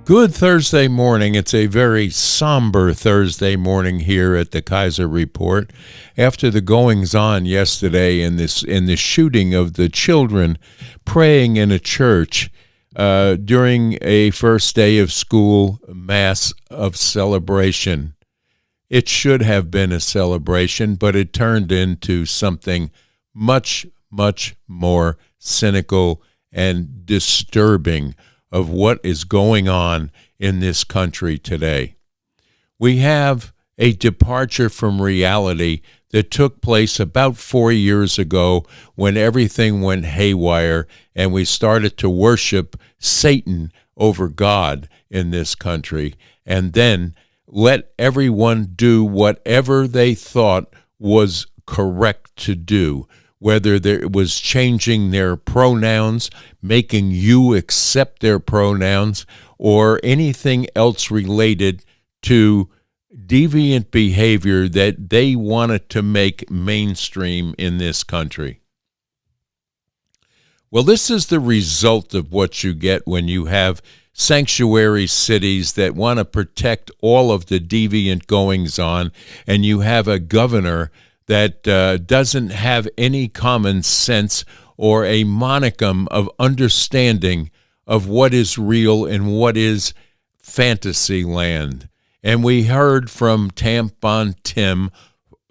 Good Thursday morning. It's a very somber Thursday morning here at the Kaiser Report. After the goings-on yesterday in the shooting of the children praying in a church during a first day of school mass of celebration. It should have been a celebration, but it turned into something much, much more cynical and disturbing of what is going on in this country today. We have a departure from reality that took place about 4 years ago when everything went haywire and we started to worship Satan over God in this country, and then let everyone do whatever they thought was correct to do, whether it was changing their pronouns, making you accept their pronouns, or anything else related to deviant behavior that they wanted to make mainstream in this country. Well, this is the result of what you get when you have sanctuary cities that want to protect all of the deviant goings-on, and you have a governor that doesn't have any common sense or a monicum of understanding of what is real and what is fantasy land. And we heard from Tampon Tim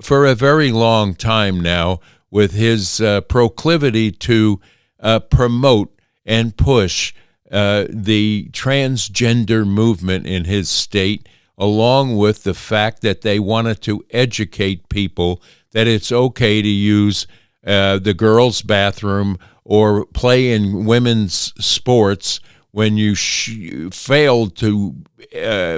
for a very long time now with his proclivity to promote and push the transgender movement in his state, along with the fact that they wanted to educate people that it's okay to use the girls' bathroom or play in women's sports when you failed to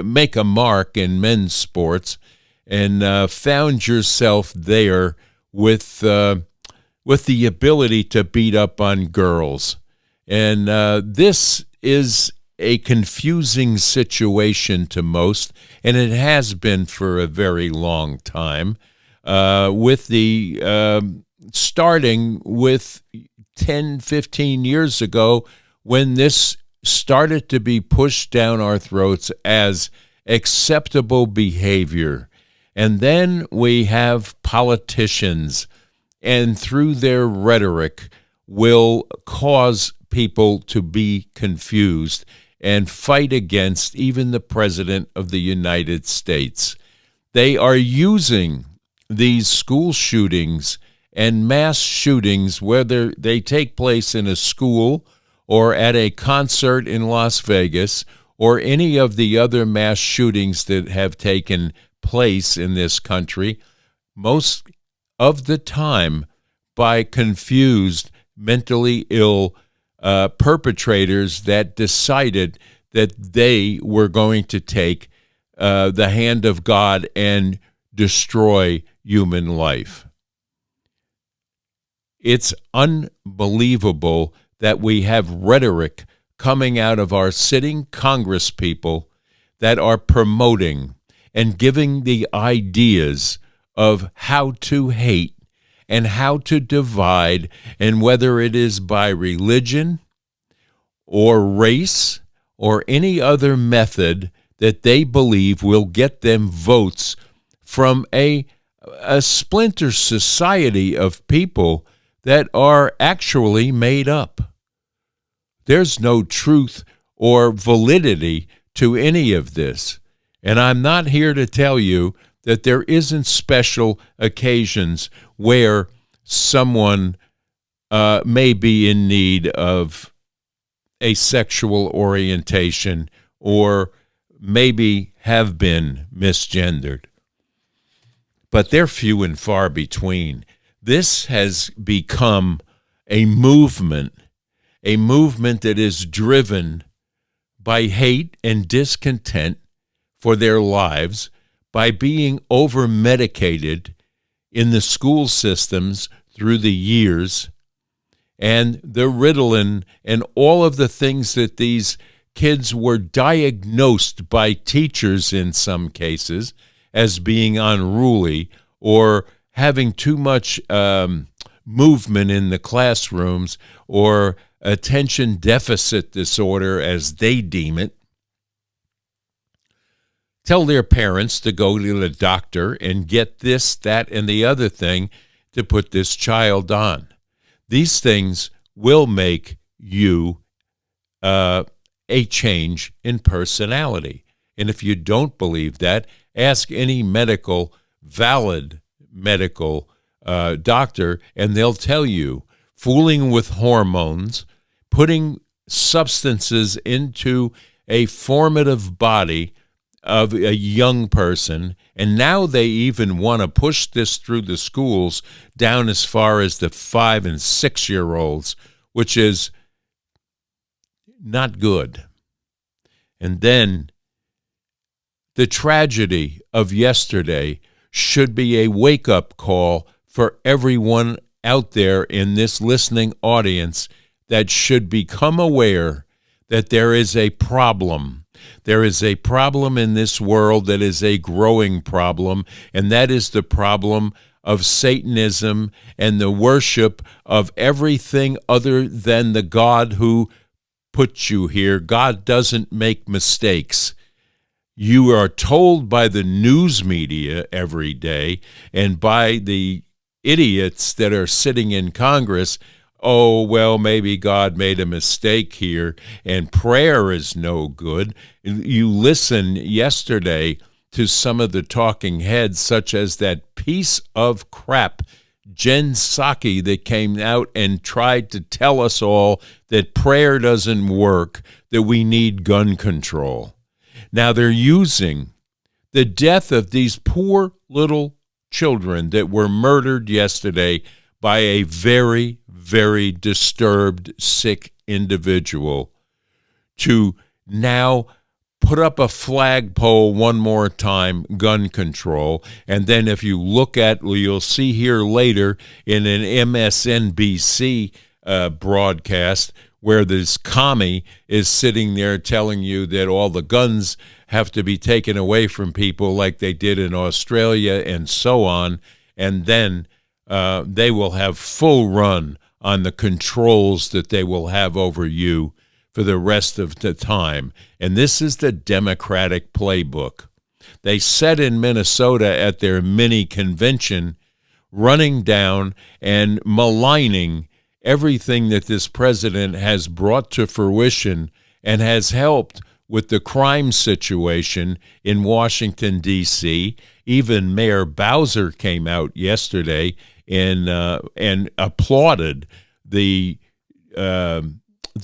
make a mark in men's sports, and found yourself there with the ability to beat up on girls. And this is a confusing situation to most, and it has been for a very long time. With the starting with 10, 15 years ago when this started to be pushed down our throats as acceptable behavior. And then we have politicians, and through their rhetoric will cause people to be confused and fight against even the President of the United States. They are using these school shootings and mass shootings, whether they take place in a school or at a concert in Las Vegas or any of the other mass shootings that have taken place in this country, most of the time by confused, mentally ill perpetrators that decided that they were going to take the hand of God and destroy human life. It's unbelievable that we have rhetoric coming out of our sitting Congress people that are promoting and giving the ideas of how to hate and how to divide, and whether it is by religion or race or any other method that they believe will get them votes from a splinter society of people that are actually made up. There's no truth or validity to any of this. And I'm not here to tell you that there isn't special occasions where someone may be in need of a sexual orientation or maybe have been misgendered. But they're few and far between. This has become a movement that is driven by hate and discontent for their lives, by being over-medicated in the school systems through the years, and the Ritalin and all of the things that these kids were diagnosed by teachers in some cases as being unruly or having too much movement in the classrooms or attention deficit disorder, as they deem it. tell their parents to go to the doctor and get this, that, and the other thing to put this child on. These things will make you a change in personality. And if you don't believe that, ask any valid medical doctor, and they'll tell you fooling with hormones, putting substances into a formative body of a young person, and now they even want to push this through the schools down as far as the 5 and 6 year olds, which is not good. And then the tragedy of yesterday should be a wake-up call for everyone out there in this listening audience that should become aware that there is a problem. There is a problem in this world that is a growing problem, and that is the problem of Satanism and the worship of everything other than the God who put you here. God doesn't make mistakes. You are told by the news media every day and by the idiots that are sitting in Congress, oh, well, maybe God made a mistake here and prayer is no good. You listen yesterday to some of the talking heads, such as that piece of crap, Jen Psaki, that came out and tried to tell us all that prayer doesn't work, that we need gun control. Now they're using the death of these poor little children that were murdered yesterday by a very, very disturbed, sick individual to now put up a flagpole one more time, gun control. And then if you look at, you'll see here later in an MSNBC broadcast where this commie is sitting there telling you that all the guns have to be taken away from people like they did in Australia and so on. And then they will have full run on the controls that they will have over you for the rest of the time. And this is the Democratic playbook. They said in Minnesota at their mini convention, running down and maligning everything that this president has brought to fruition and has helped with the crime situation in Washington, D.C. Even Mayor Bowser came out yesterday and applauded the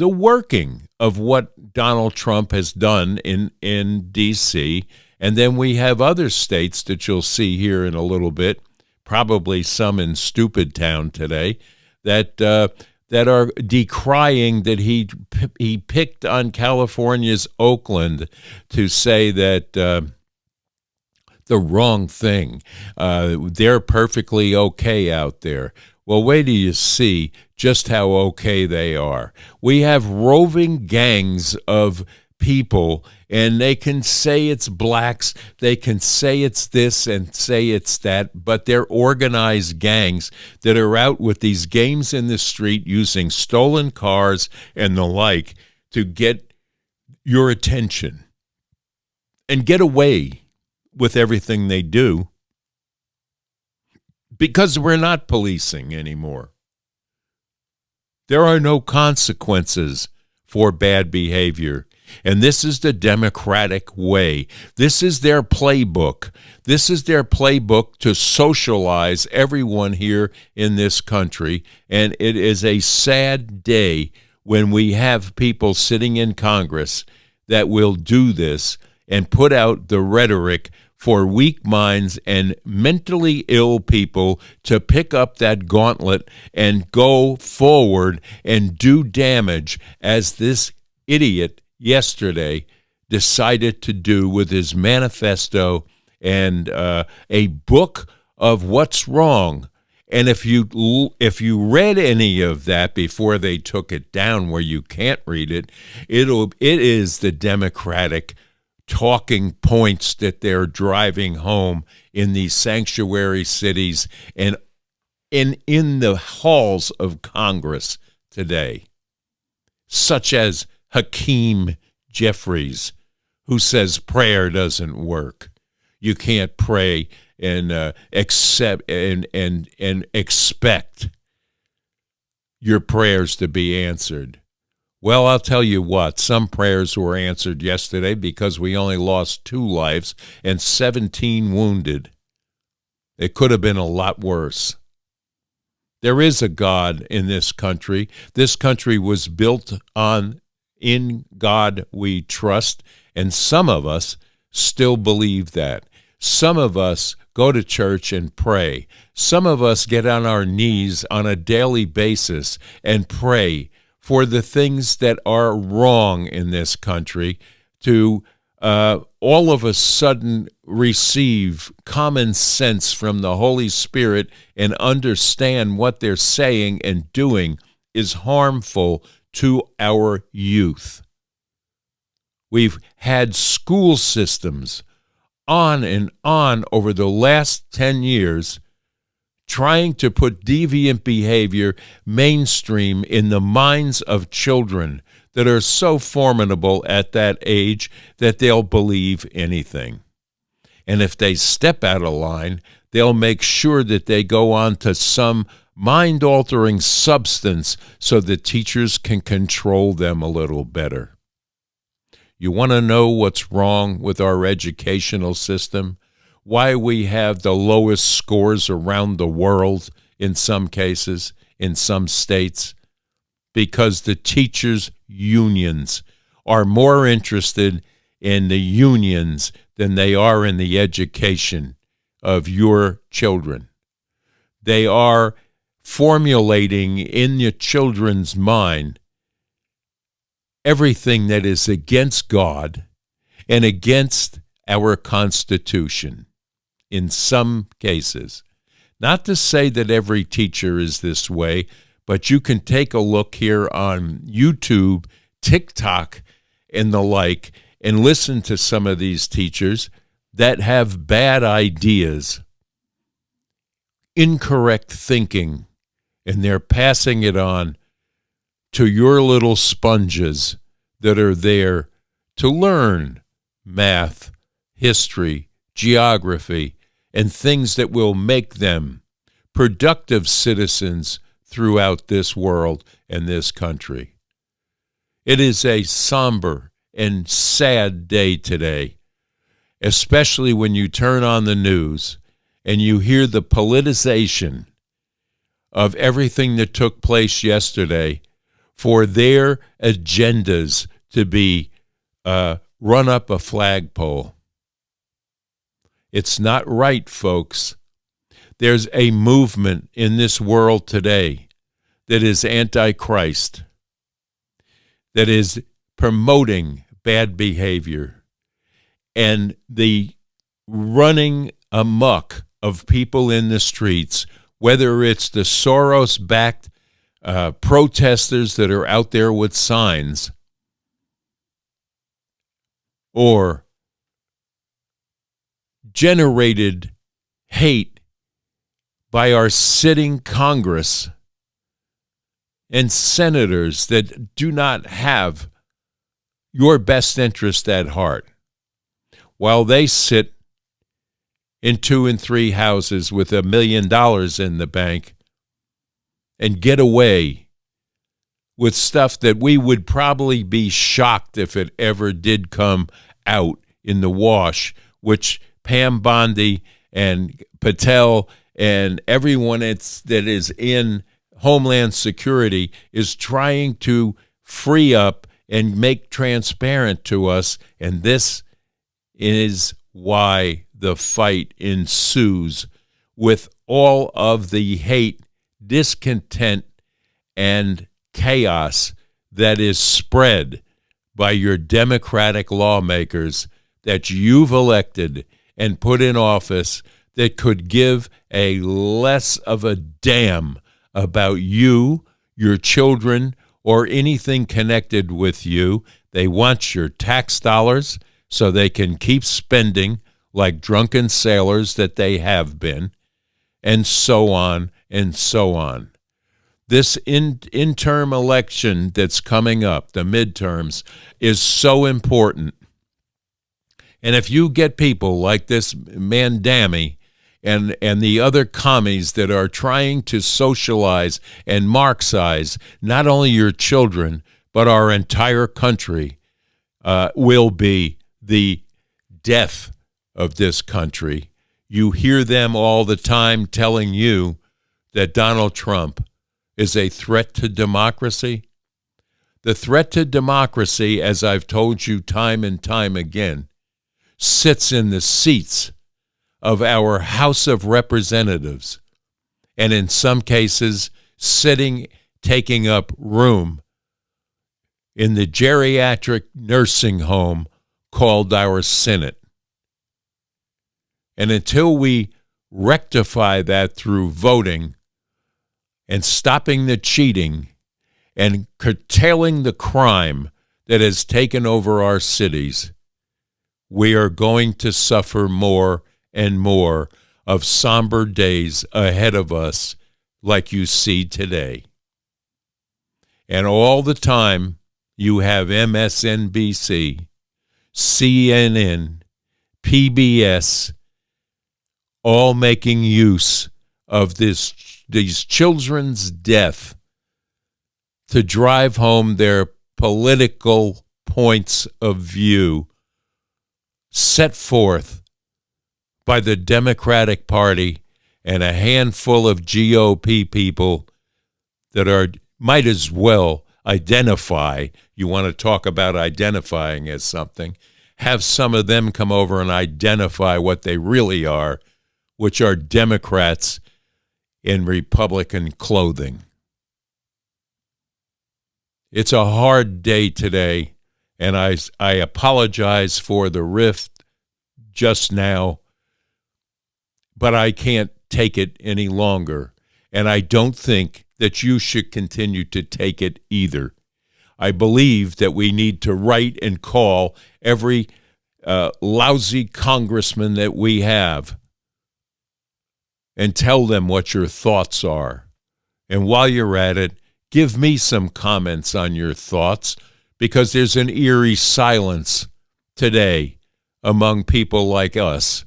working of what Donald Trump has done in D.C. And then we have other states that you'll see here in a little bit, probably some in Stupid Town today, that are decrying that he picked on California's Oakland to say that the wrong thing. They're perfectly okay out there. Well, wait till you see just how okay they are. We have roving gangs of people, and they can say it's blacks, they can say it's this and say it's that, but they're organized gangs that are out with these games in the street using stolen cars and the like to get your attention and get away with everything they do because we're not policing anymore. There are no consequences for bad behavior. And this is the Democratic way. This is their playbook. This is their playbook to socialize everyone here in this country. And it is a sad day when we have people sitting in Congress that will do this and put out the rhetoric for weak minds and mentally ill people to pick up that gauntlet and go forward and do damage as this idiot yesterday decided to do with his manifesto and a book of what's wrong. And if you read any of that before they took it down where you can't read it, it is the Democratic talking points that they're driving home in these sanctuary cities and in the halls of Congress today, such as Hakeem Jeffries, who says prayer doesn't work. You can't pray and accept and expect your prayers to be answered. Well, I'll tell you what, some prayers were answered yesterday because we only lost 2 lives and 17 wounded. It could have been a lot worse. There is a God in this country. This country was built on "In God We Trust," and some of us still believe that. Some of us go to church and pray. Some of us get on our knees on a daily basis and pray for the things that are wrong in this country to all of a sudden receive common sense from the Holy Spirit and understand what they're saying and doing is harmful to our youth. We've had school systems on and on over the last 10 years trying to put deviant behavior mainstream in the minds of children that are so formidable at that age that they'll believe anything. And if they step out of line, they'll make sure that they go on to some mind-altering substance so the teachers can control them a little better. You want to know what's wrong with our educational system? Why we have the lowest scores around the world in some cases, in some states? Because the teachers' unions are more interested in the unions than they are in the education of your children. They are formulating in your children's mind everything that is against God and against our Constitution in some cases. Not to say that every teacher is this way, but you can take a look here on YouTube, TikTok, and the like, and listen to some of these teachers that have bad ideas, incorrect thinking, and they're passing it on to your little sponges that are there to learn math, history, geography, and things that will make them productive citizens throughout this world and this country. It is a somber and sad day today, especially when you turn on the news and you hear the politicization of everything that took place yesterday for their agendas to be run up a flagpole. It's not right, folks. There's a movement in this world today that is anti-Christ, that is promoting bad behavior, and the running amok of people in the streets, whether it's the Soros-backed protesters that are out there with signs, or generated hate by our sitting Congress and senators that do not have your best interest at heart, while they sit in 2 and 3 houses with $1 million in the bank and get away with stuff that we would probably be shocked if it ever did come out in the wash, which Pam Bondi and Patel and everyone that is in Homeland Security is trying to free up and make transparent to us. And this is why the fight ensues, with all of the hate, discontent, and chaos that is spread by your Democratic lawmakers that you've elected and put in office, that could give a less of a damn about you, your children, or anything connected with you. They want your tax dollars so they can keep spending like drunken sailors that they have been, and so on and so on. This interim election that's coming up, the midterms, is so important And if you get people like this Mandami and the other commies that are trying to socialize and Marxize not only your children, but our entire country, will be the death of this country. You hear them all the time telling you that Donald Trump is a threat to democracy. The threat to democracy, as I've told you time and time again, sits in the seats of our House of Representatives, and in some cases, taking up room in the geriatric nursing home called our Senate. And until we rectify that through voting and stopping the cheating and curtailing the crime that has taken over our cities, we are going to suffer more and more of somber days ahead of us like you see today. And all the time you have MSNBC, CNN, PBS, all making use of these children's death to drive home their political points of view set forth by the Democratic Party and a handful of GOP people that might as well identify. You want to talk about identifying as something, have some of them come over and identify what they really are, which are Democrats in Republican clothing. It's a hard day today, and I apologize for the rift just now, but I can't take it any longer, and I don't think that you should continue to take it either. I believe that we need to write and call every lousy congressman that we have and tell them what your thoughts are. And while you're at it, give me some comments on your thoughts, because there's an eerie silence today among people like us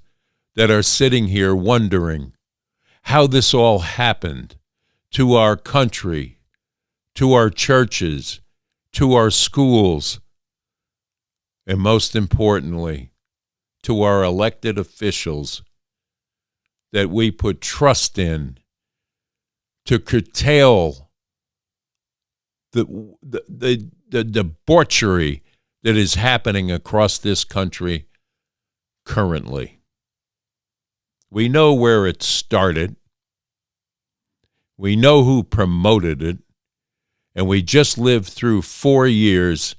that are sitting here wondering how this all happened to our country, to our churches, to our schools, and most importantly, to our elected officials that we put trust in to curtail the debauchery that is happening across this country currently. We know where it started. We know who promoted it. And we just lived through 4 years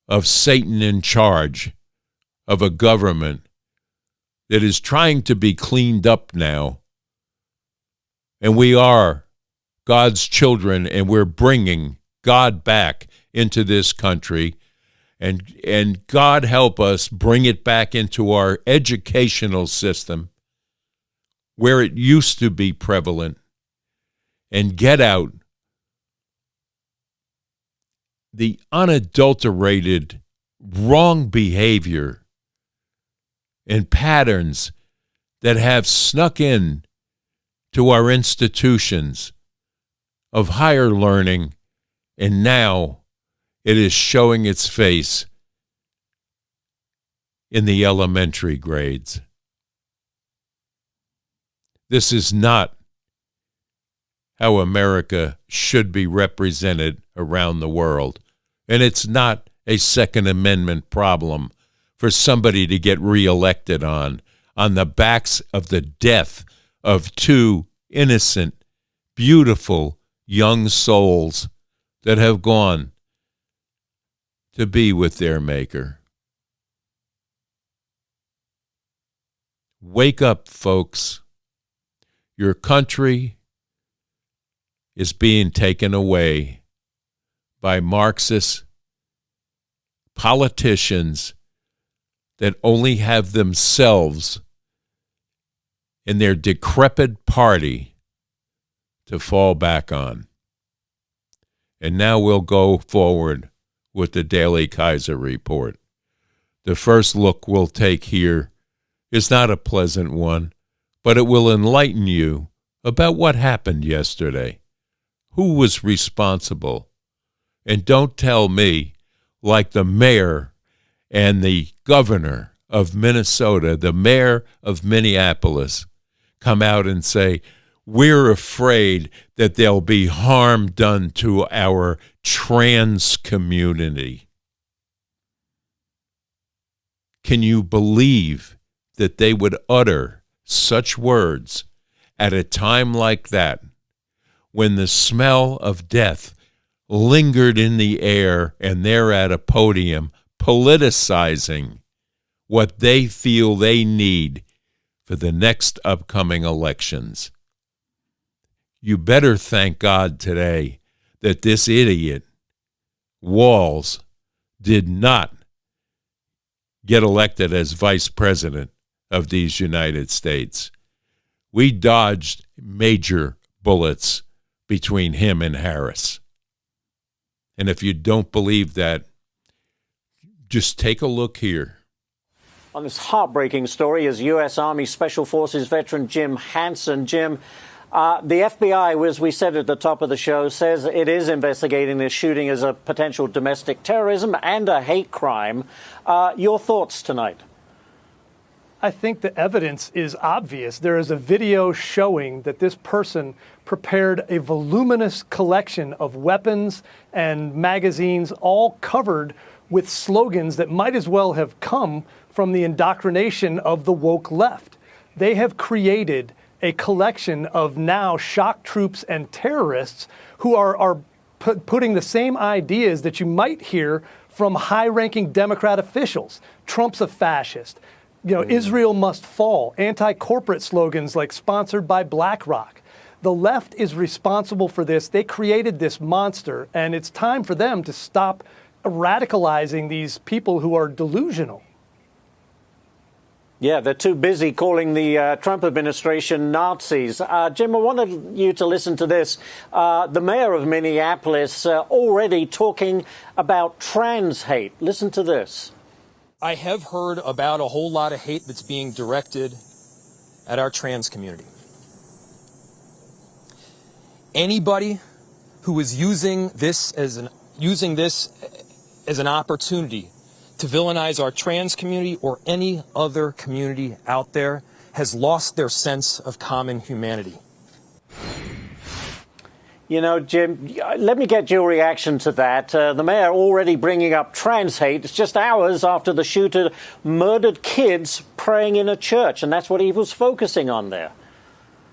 of Satan in charge of a government that is trying to be cleaned up now. And we are God's children, and we're bringing God back into this country. And God help us bring it back into our educational system where it used to be prevalent, and get out the unadulterated wrong behavior and patterns that have snuck in to our institutions of higher learning, and now it is showing its face in the elementary grades. This is not how America should be represented around the world. And it's not a Second Amendment problem for somebody to get reelected on the backs of the death of 2 innocent, beautiful young souls that have gone to be with their Maker. Wake up, folks. Your country is being taken away by Marxist politicians that only have themselves and their decrepit party to fall back on. And now we'll go forward with the Daily Kaiser Report. The first look we'll take here is not a pleasant one, but it will enlighten you about what happened yesterday. Who was responsible? And don't tell me, like the mayor and the governor of Minnesota, the mayor of Minneapolis, come out and say, we're afraid that there'll be harm done to our trans community. Can you believe that they would utter such words at a time like that, when the smell of death lingered in the air and they're at a podium politicizing what they feel they need for the next upcoming elections? You better thank God today that this idiot, Walz, did not get elected as vice president of these United States. We dodged major bullets between him and Harris. And if you don't believe that, just take a look here. On this heartbreaking story is U.S. Army Special Forces veteran Jim Hansen. Jim, the FBI, as we said at the top of the show, says it is investigating this shooting as a potential domestic terrorism and a hate crime. Your thoughts tonight? I think the evidence is obvious. There is a video showing that this person prepared a voluminous collection of weapons and magazines, all covered with slogans that might as well have come from the indoctrination of the woke left. They have created a collection of now shock troops and terrorists who are putting the same ideas that you might hear from high-ranking Democrat officials. Trump's a fascist. Israel must fall. Anti-corporate slogans like sponsored by BlackRock. The left is responsible for this. They created this monster, and it's time for them to stop radicalizing these people who are delusional. Yeah, they're too busy calling the Trump administration Nazis. Jim, I wanted you to listen to this. The mayor of Minneapolis already talking about trans hate. Listen to this. I have heard about a whole lot of hate that's being directed at our trans community. Anybody who is using this as an opportunity to villainize our trans community or any other community out there has lost their sense of common humanity. You know, Jim, let me get your reaction to that. The mayor already bringing up trans hate. It's just hours after the shooter murdered kids praying in a church, and that's what he was focusing on there.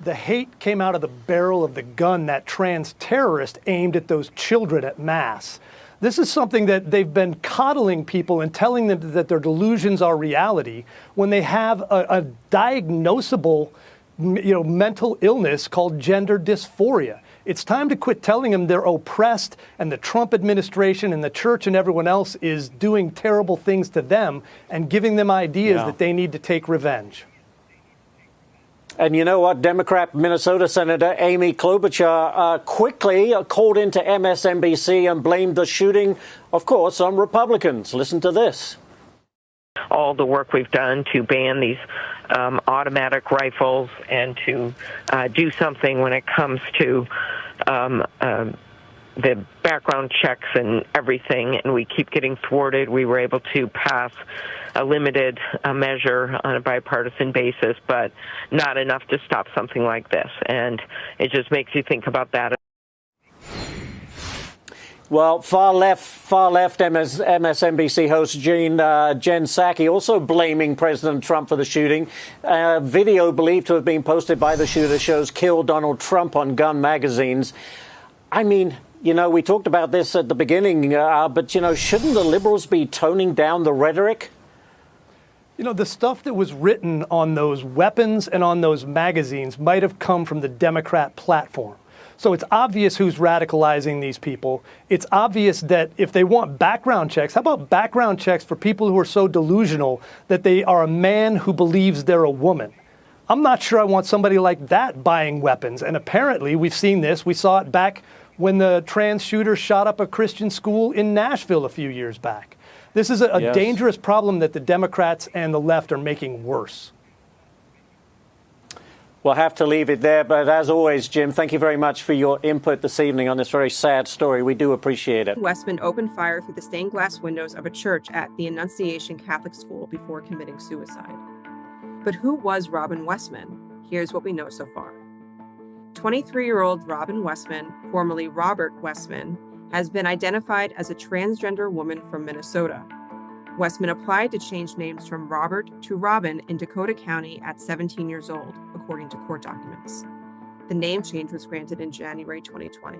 The hate came out of the barrel of the gun that trans terrorist aimed at those children at Mass. This is something that they've been coddling people and telling them that their delusions are reality when they have a diagnosable, mental illness called gender dysphoria. It's time to quit telling them they're oppressed and the Trump administration and the church and everyone else is doing terrible things to them and giving them ideas that they need to take revenge. And you know what? Democrat Minnesota Senator Amy Klobuchar quickly called into MSNBC and blamed the shooting, of course, on Republicans. Listen to this. All the work we've done to ban these automatic rifles and to do something when it comes to the background checks and everything, and we keep getting thwarted. We were able to pass a limited measure on a bipartisan basis, but not enough to stop something like this. And it just makes you think about that. Well, far left MSNBC host Jen Psaki also blaming President Trump for the shooting. Video believed to have been posted by the shooter shows "Kill Donald Trump" on gun magazines. I mean, we talked about this at the beginning, but, shouldn't the liberals be toning down the rhetoric? The stuff that was written on those weapons and on those magazines might have come from the Democrat platform. So it's obvious who's radicalizing these people. It's obvious that if they want background checks, how about background checks for people who are so delusional that they are a man who believes they're a woman? I'm not sure I want somebody like that buying weapons. And apparently we've seen this. We saw it back when the trans shooter shot up a Christian school in Nashville a few years back. This is a Yes. dangerous problem that the Democrats and the left are making worse. We'll have to leave it there. But as always, Jim, thank you very much for your input this evening on this very sad story. We do appreciate it. Westman opened fire through the stained glass windows of a church at the Annunciation Catholic School before committing suicide. But who was Robin Westman? Here's what we know so far. 23-year-old Robin Westman, formerly Robert Westman, has been identified as a transgender woman from Minnesota. Westman applied to change names from Robert to Robin in Dakota County at 17 years old, according to court documents. The name change was granted in January 2020.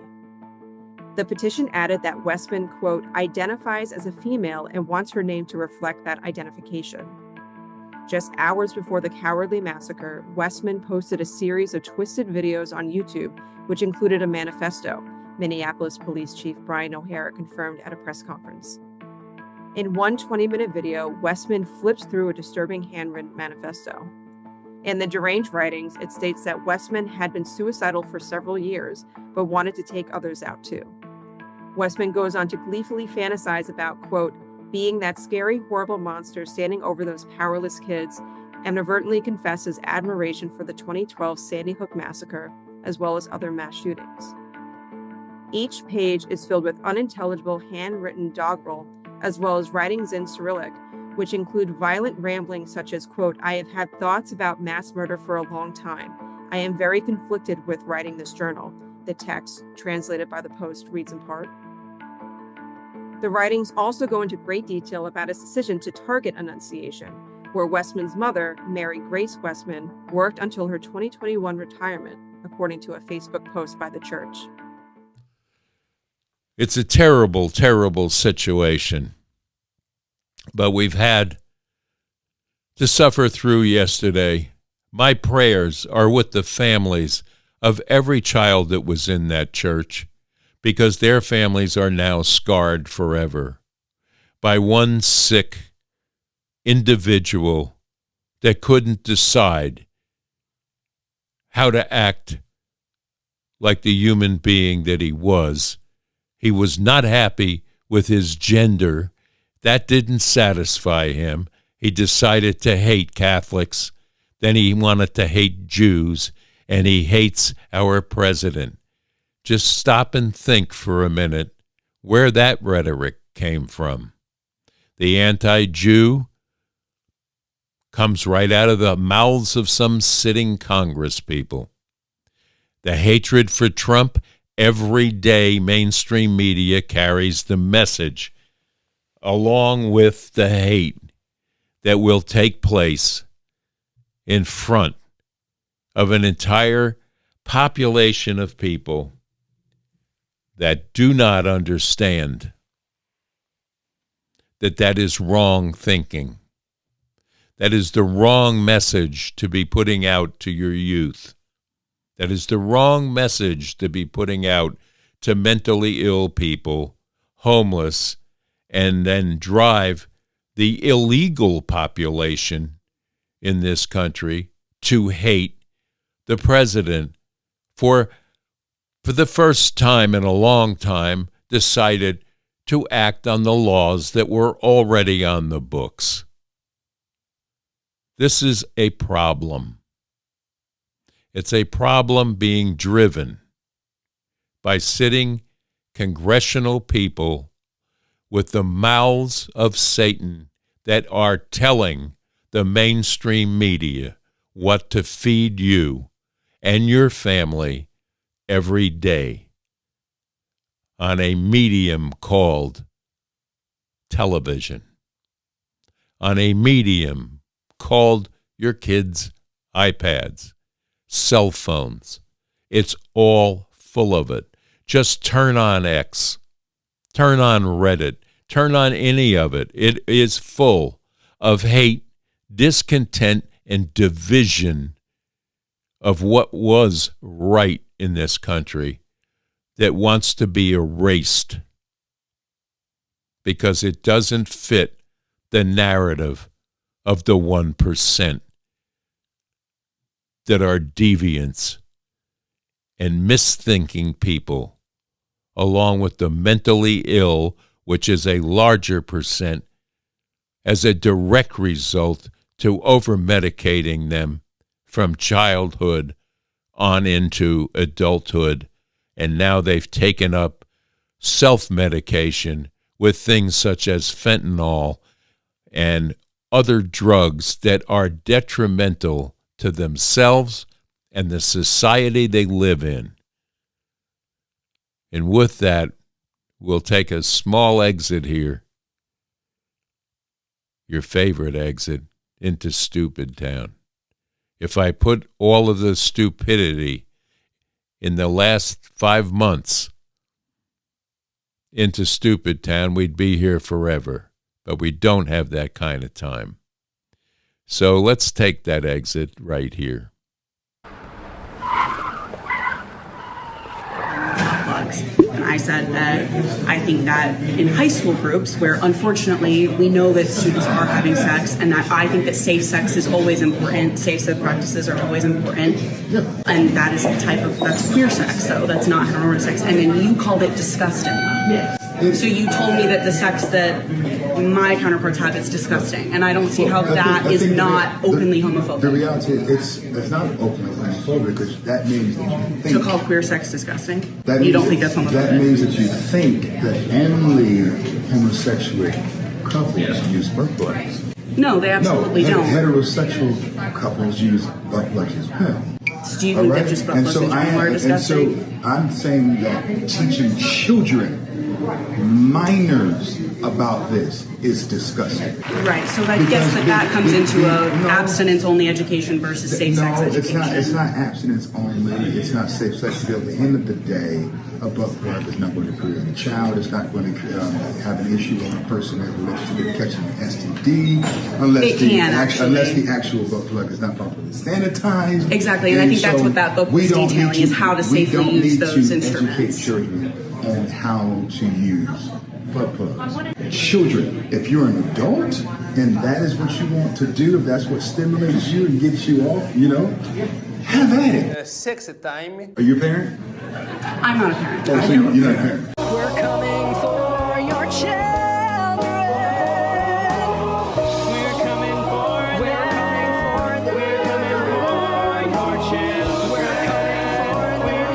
The petition added that Westman, quote, identifies as a female and wants her name to reflect that identification. Just hours before the cowardly massacre, Westman posted a series of twisted videos on YouTube, which included a manifesto, Minneapolis Police Chief Brian O'Hare confirmed at a press conference. In one 20-minute video, Westman flips through a disturbing handwritten manifesto. In the deranged writings, it states that Westman had been suicidal for several years, but wanted to take others out too. Westman goes on to gleefully fantasize about, quote, being that scary, horrible monster standing over those powerless kids, and inadvertently confesses admiration for the 2012 Sandy Hook massacre, as well as other mass shootings. Each page is filled with unintelligible handwritten doggerel, as well as writings in Cyrillic, which include violent ramblings such as, quote, I have had thoughts about mass murder for a long time. I am very conflicted with writing this journal. The text, translated by the Post, reads in part. The writings also go into great detail about his decision to target Annunciation, where Westman's mother, Mary Grace Westman, worked until her 2021 retirement, according to a Facebook post by the church. It's a terrible, terrible situation. But we've had to suffer through yesterday. My prayers are with the families of every child that was in that church, because their families are now scarred forever by one sick individual that couldn't decide how to act like the human being that he was. He was not happy with his gender. That didn't satisfy him. He decided to hate Catholics. Then he wanted to hate Jews, and he hates our president. Just stop and think for a minute where that rhetoric came from. The anti-Jew comes right out of the mouths of some sitting Congress people. The hatred for Trump, every day mainstream media carries the message along with the hate that will take place in front of an entire population of people that do not understand that that is wrong thinking. That is the wrong message to be putting out to your youth. That is the wrong message to be putting out to mentally ill people, homeless, and then drive the illegal population in this country to hate the president for the first time in a long time, decided to act on the laws that were already on the books. This is a problem. It's a problem being driven by sitting congressional people with the mouths of Satan that are telling the mainstream media what to feed you and your family every day on a medium called television, on a medium called your kids' iPads, cell phones. It's all full of it. Just turn on X, turn on Reddit, turn on any of it. It is full of hate, discontent, and division of what was right in this country that wants to be erased because it doesn't fit the narrative of the 1% that are deviants and misthinking people, along with the mentally ill, which is a larger percent as a direct result to over-medicating them from childhood on into adulthood. And now they've taken up self-medication with things such as fentanyl and other drugs that are detrimental to themselves and the society they live in. And with that, we'll take a small exit here, your favorite exit, into Stupid Town. If I put all of the stupidity in the last 5 months into Stupid Town, we'd be here forever. But we don't have that kind of time. So let's take that exit right here. And I said that I think that in high school groups, where unfortunately we know that students are having sex, and that I think that safe sex is always important, safe sex practices are always important, and that is a type of, that's queer sex, though, that's not heteronormative sex, and then you called it disgusting. So you told me that the sex that my counterparts have is disgusting, and I don't see how that is not openly homophobic. The reality is it's not openly homophobic, because that means that you think... To call queer sex disgusting? You don't think that's homophobic? That means that you think that only homosexual couples use butt plugs. No, they absolutely don't. Heterosexual couples use butt plugs as well. So do you think that just butt plugs in general are disgusting? And so I'm saying that teaching children, minors, about this is disgusting. Right, so I guess that comes into abstinence-only education versus safe sex education. No, it's not abstinence only. It's not safe sex. At the end of the day, a butt plug is not going to create a child. It's not going to have an issue on a person that relates to catching an STD, unless the actual butt plug is not properly sanitized. Exactly, and I think that's what that book was detailing, is how to safely use those instruments. We don't need to educate children on how to use butt plugs. Children, if you're an adult and that is what you want to do, if that's what stimulates you and gets you off, have at it. Sexy time. Are you a parent? I'm not a parent. Oh, so you're not a parent. We're coming for your children. We're coming for them. We're coming for them. We're coming for your children. We're coming for them.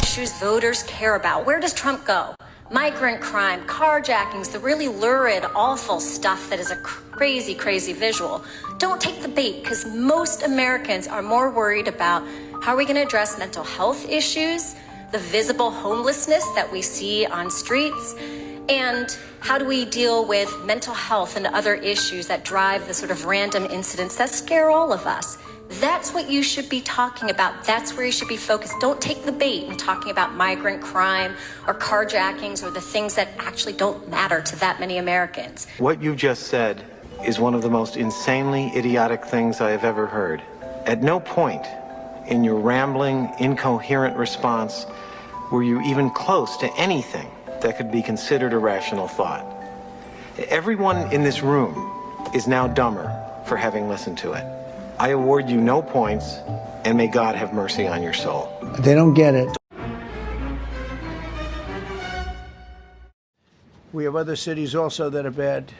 Issues voters care about. Where does Trump go? Migrant crime, carjackings, the really lurid, awful stuff that is a crazy, crazy visual. Don't take the bait, because most Americans are more worried about how are we going to address mental health issues, the visible homelessness that we see on streets, and how do we deal with mental health and other issues that drive the sort of random incidents that scare all of us. That's what you should be talking about. That's where you should be focused. Don't take the bait in talking about migrant crime or carjackings or the things that actually don't matter to that many Americans. What you just said is one of the most insanely idiotic things I have ever heard. At no point in your rambling, incoherent response were you even close to anything that could be considered a rational thought. Everyone in this room is now dumber for having listened to it. I award you no points, and may God have mercy on your soul. They don't get it. We have other cities also that are bad,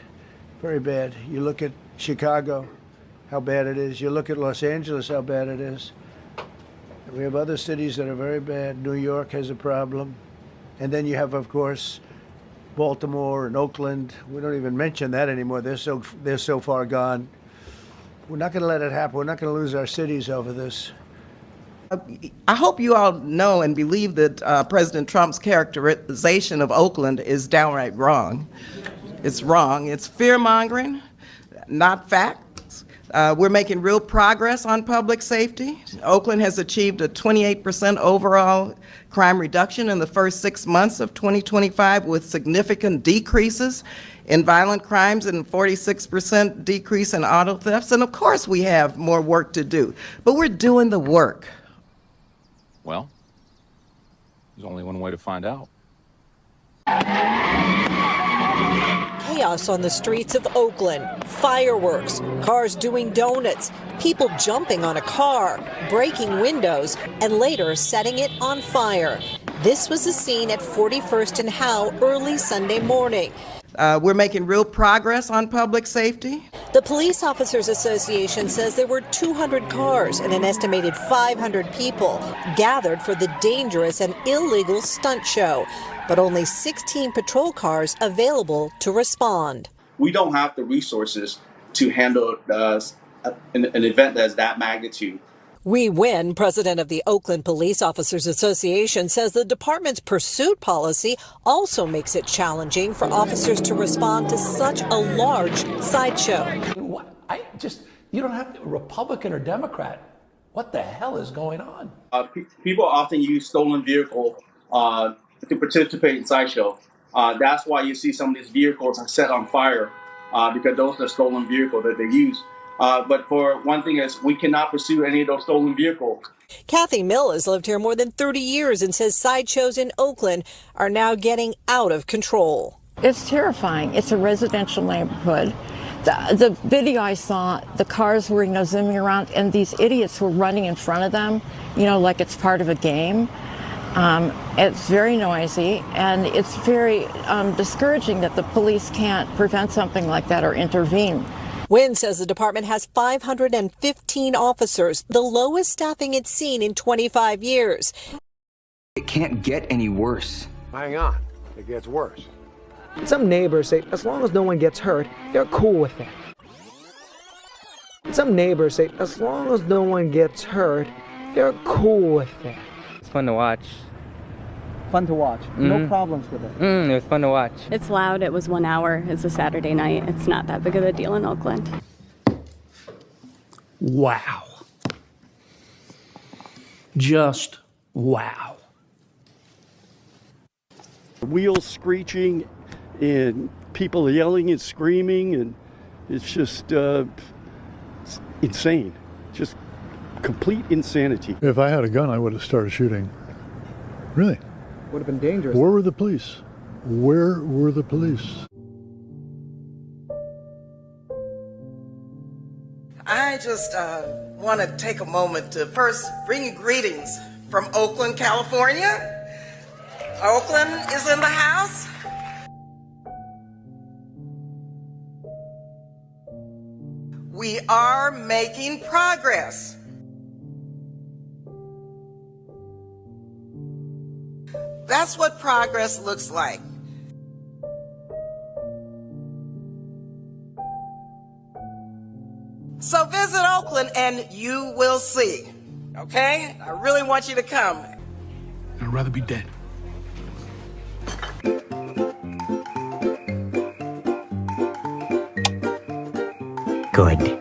very bad. You look at Chicago, how bad it is. You look at Los Angeles, how bad it is. We have other cities that are very bad. New York has a problem. And then you have, of course, Baltimore and Oakland. We don't even mention that anymore. They're so far gone. We're not going to let it happen. We're not going to lose our cities over this. I hope you all know and believe that President Trump's characterization of Oakland is downright wrong. It's wrong. It's fear-mongering, not facts. We're making real progress on public safety. Oakland has achieved a 28% overall crime reduction in the first 6 months of 2025, with significant decreases in violent crimes and 46% decrease in auto thefts. And of course, we have more work to do, but we're doing the work. Well, there's only one way to find out. Chaos on the streets of Oakland, fireworks, cars doing donuts, people jumping on a car, breaking windows, and later setting it on fire. This was the scene at 41st and Howe early Sunday morning. We're making real progress on public safety. The Police Officers Association says there were 200 cars and an estimated 500 people gathered for the dangerous and illegal stunt show, but only 16 patrol cars available to respond. We don't have the resources to handle an event that's that magnitude. Wee Win, president of the Oakland Police Officers Association, says the department's pursuit policy also makes it challenging for officers to respond to such a large sideshow. You don't have to, Republican or Democrat. What the hell is going on? People often use stolen vehicle to participate in sideshow. That's why you see some of these vehicles are set on fire because those are stolen vehicles that they use. But for one thing is we cannot pursue any of those stolen vehicles. Kathy Mill has lived here more than 30 years and says sideshows in Oakland are now getting out of control. It's terrifying. It's a residential neighborhood. The video I saw, the cars were zooming around and these idiots were running in front of them, like it's part of a game. It's very noisy and it's very discouraging that the police can't prevent something like that or intervene. Wynn says the department has 515 officers, the lowest staffing it's seen in 25 years. It can't get any worse. Hang on, it gets worse. Some neighbors say as long as no one gets hurt, they're cool with that. Some neighbors say as long as no one gets hurt, they're cool with that. It's fun to watch. Fun to watch. No problems with it. It was fun to watch. It's loud. It was 1 hour. It's a Saturday night. It's not that big of a deal in Oakland. Wow. Just wow. Wheels screeching and people yelling and screaming, and it's just it's insane. Just complete insanity. If I had a gun, I would have started shooting. Really? Would have been dangerous. Where were the police? Where were the police? I just want to take a moment to first bring you greetings from Oakland, California. Oakland is in the house. We are making progress. That's what progress looks like. So visit Oakland and you will see, okay? I really want you to come. I'd rather be dead. Good.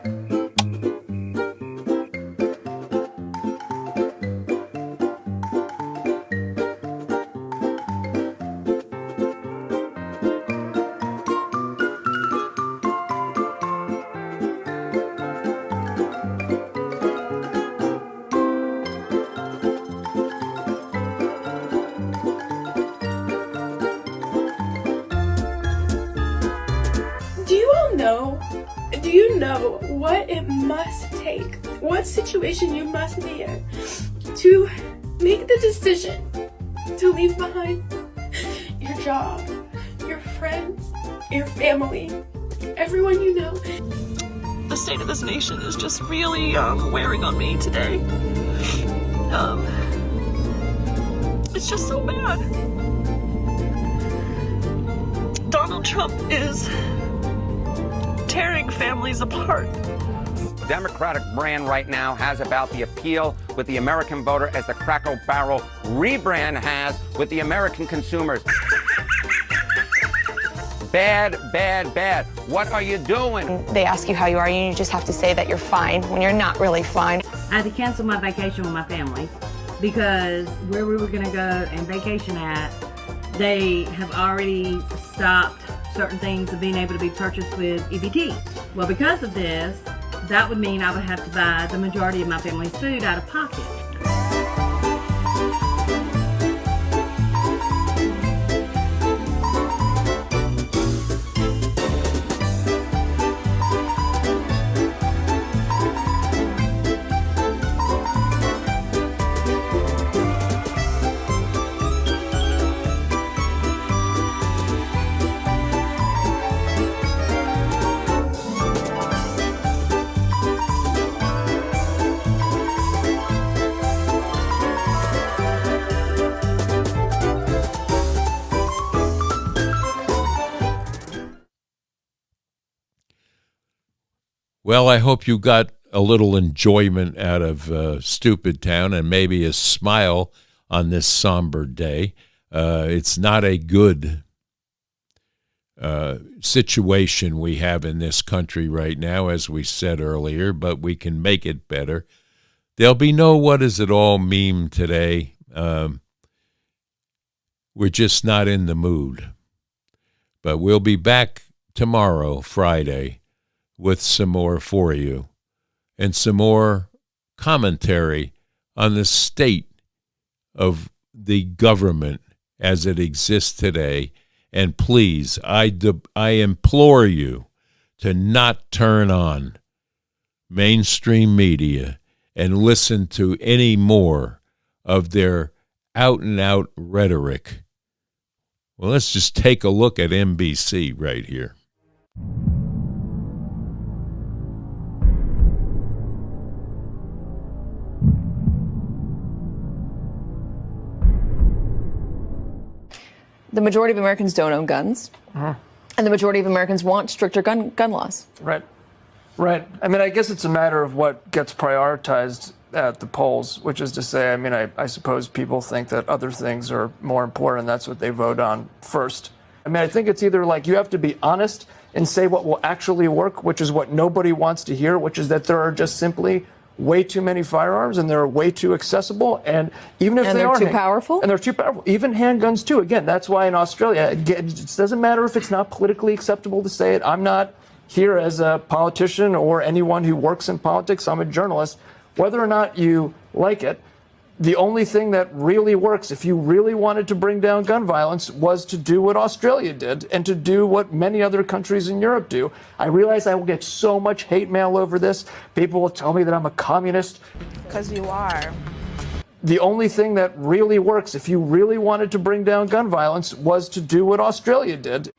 Do you know what it must take, what situation you must be in to make the decision to leave behind your job, your friends, your family, everyone you know. The state of this nation is just really wearing on me today. It's just so bad. Donald Trump is tearing families apart. Democratic brand right now has about the appeal with the American voter as the Cracker Barrel rebrand has with the American consumers. Bad, bad, bad. What are you doing? They ask you how you are, and you just have to say that you're fine when you're not really fine. I had to cancel my vacation with my family because where we were going to go and vacation at, they have already stopped certain things of being able to be purchased with EBT. Well, because of this, that would mean I would have to buy the majority of my family's food out of pocket. Well, I hope you got a little enjoyment out of Stupid Town and maybe a smile on this somber day. It's not a good situation we have in this country right now, as we said earlier, but we can make it better. There'll be no what is it all meme today. We're just not in the mood. But we'll be back tomorrow, Friday, with some more for you and some more commentary on the state of the government as it exists today. And please, I implore you to not turn on mainstream media and listen to any more of their out-and-out rhetoric. Well, let's just take a look at NBC right here. The majority of Americans don't own guns, and the majority of Americans want stricter gun laws. Right. Right. I mean, I guess it's a matter of what gets prioritized at the polls, which is to say, I mean, I suppose people think that other things are more important, and that's what they vote on first. I mean, I think it's either like you have to be honest and say what will actually work, which is what nobody wants to hear, which is that there are just simply way too many firearms and they're way too accessible, and even if they're too powerful, and they're too powerful, even handguns too. Again, that's why in Australia, again, it doesn't matter if it's not politically acceptable to say it. I'm not here as a politician or anyone who works in politics. I'm a journalist. Whether or not you like it, the only thing that really works if you really wanted to bring down gun violence was to do what Australia did and to do what many other countries in Europe do. I realize I will get so much hate mail over this. People will tell me that I'm a communist. Because you are. The only thing that really works if you really wanted to bring down gun violence was to do what Australia did.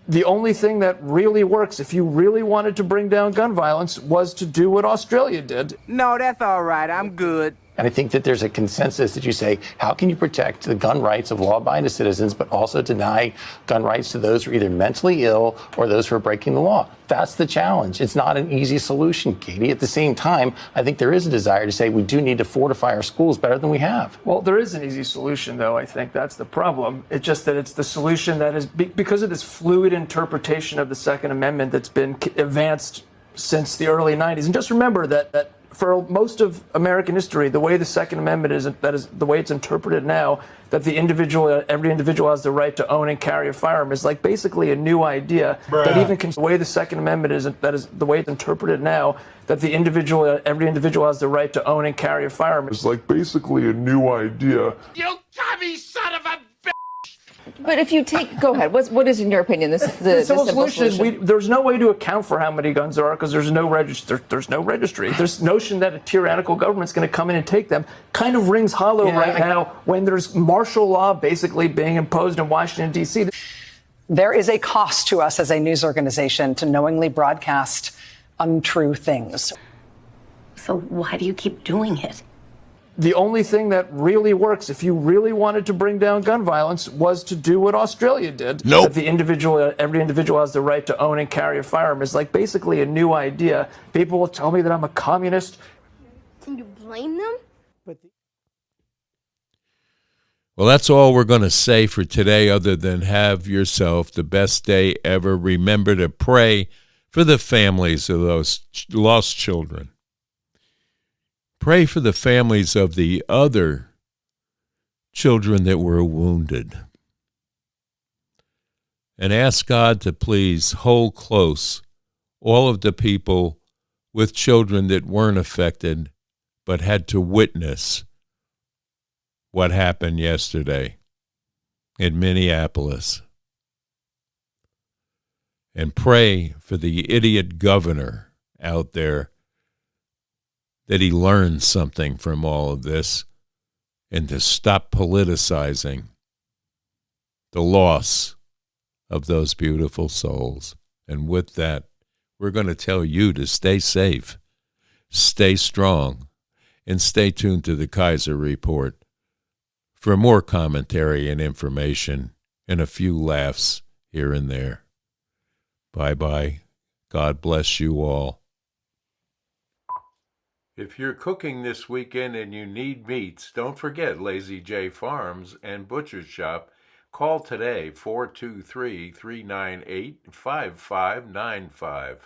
The only thing that really works if you really wanted to bring down gun violence was to do what Australia did. No, that's all right. I'm good. And I think that there's a consensus that you say, how can you protect the gun rights of law-abiding citizens, but also deny gun rights to those who are either mentally ill or those who are breaking the law? That's the challenge. It's not an easy solution, Katie. At the same time, I think there is a desire to say we do need to fortify our schools better than we have. Well, there is an easy solution, though. I think that's the problem. It's just that it's the solution that is, because of this fluid interpretation of the Second Amendment that's been advanced since the early 90s. And just remember that for most of American history, the way the Second Amendment is, that is the way it's interpreted now, that every individual has the right to own and carry a firearm, is like basically a new idea. That even the way the Second Amendment is, that is the way it's interpreted now, that every individual has the right to own and carry a firearm. It's like basically a new idea. You commie son of a bitch! But if you go ahead. What is, in your opinion, the simple solution is solution? there's no way to account for how many guns there are because there's no registry. This notion that a tyrannical government's going to come in and take them kind of rings hollow now when there's martial law basically being imposed in Washington, D.C. There is a cost to us as a news organization to knowingly broadcast untrue things. So why do you keep doing it? The only thing that really works, if you really wanted to bring down gun violence, was to do what Australia did. Nope. That every individual has the right to own and carry a firearm is like basically a new idea. People will tell me that I'm a communist. Can you blame them? Well, that's all we're going to say for today, other than have yourself the best day ever. Remember to pray for the families of those lost children. Pray for the families of the other children that were wounded. And ask God to please hold close all of the people with children that weren't affected but had to witness what happened yesterday in Minneapolis. And pray for the idiot governor out there, that he learns something from all of this and to stop politicizing the loss of those beautiful souls. And with that, we're going to tell you to stay safe, stay strong, and stay tuned to the Kaiser Report for more commentary and information and a few laughs here and there. Bye-bye. God bless you all. If you're cooking this weekend and you need meats, don't forget Lazy J Farms and Butcher's Shop. Call today, 423-398-5595.